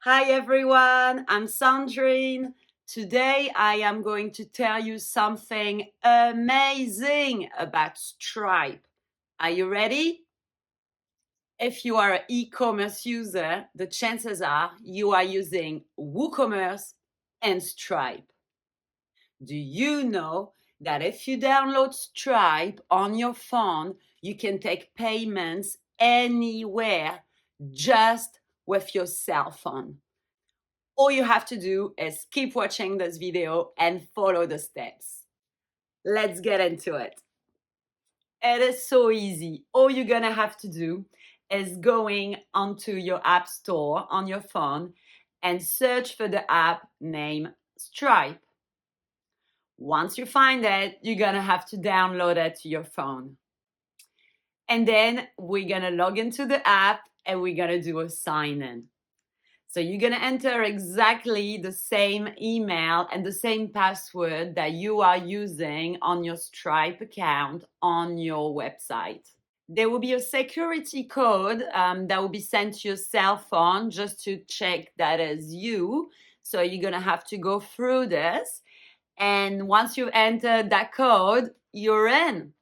Hi everyone, I'm Sandrine. Today I am going to tell you something amazing about Stripe. Are you ready? If you are an e-commerce user, the chances are you are using WooCommerce and Stripe. Do you know that if you download Stripe on your phone, you can take payments anywhere just with your cell phone? All you have to do is keep watching this video and follow the steps. Let's get into it. It is so easy. All you're gonna have to do is going onto your app store on your phone and search for the app named Stripe. Once you find it, you're gonna have to download it to your phone. And then we're gonna log into the app and we're gonna do a sign in. So you're going to enter exactly the same email and the same password that you are using on your Stripe account on your website. There will be a security code that will be sent to your cell phone just to check that is you. So you're going to have to go through this. And once you've entered that code, you're in.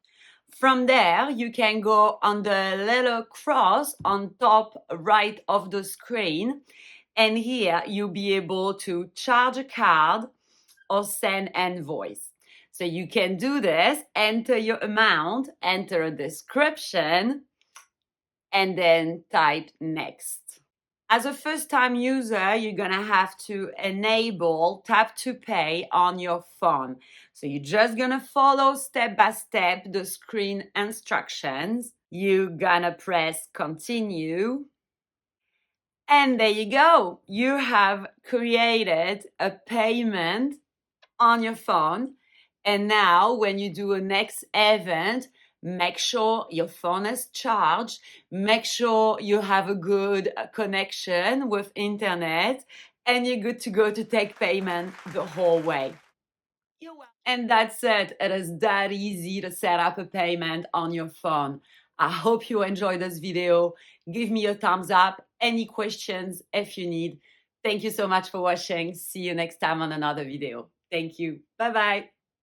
From there, you can go on the little cross on top right of the screen. And here you'll be able to charge a card or send invoice. So you can do this, enter your amount, enter a description, and then type next. As a first-time user, you're gonna have to enable tap to pay on your phone. So you're just gonna follow step by step the screen instructions. You're gonna press continue. And there you go. You have created a payment on your phone. And now when you do a next event, make sure your phone is charged. Make sure you have a good connection with internet and you're good to go to take payment the whole way. And that's it. It is that easy to set up a payment on your phone. I hope you enjoyed this video. Give me a thumbs up. Any questions if you need. Thank you so much for watching. See you next time on another video. Thank you. Bye-bye.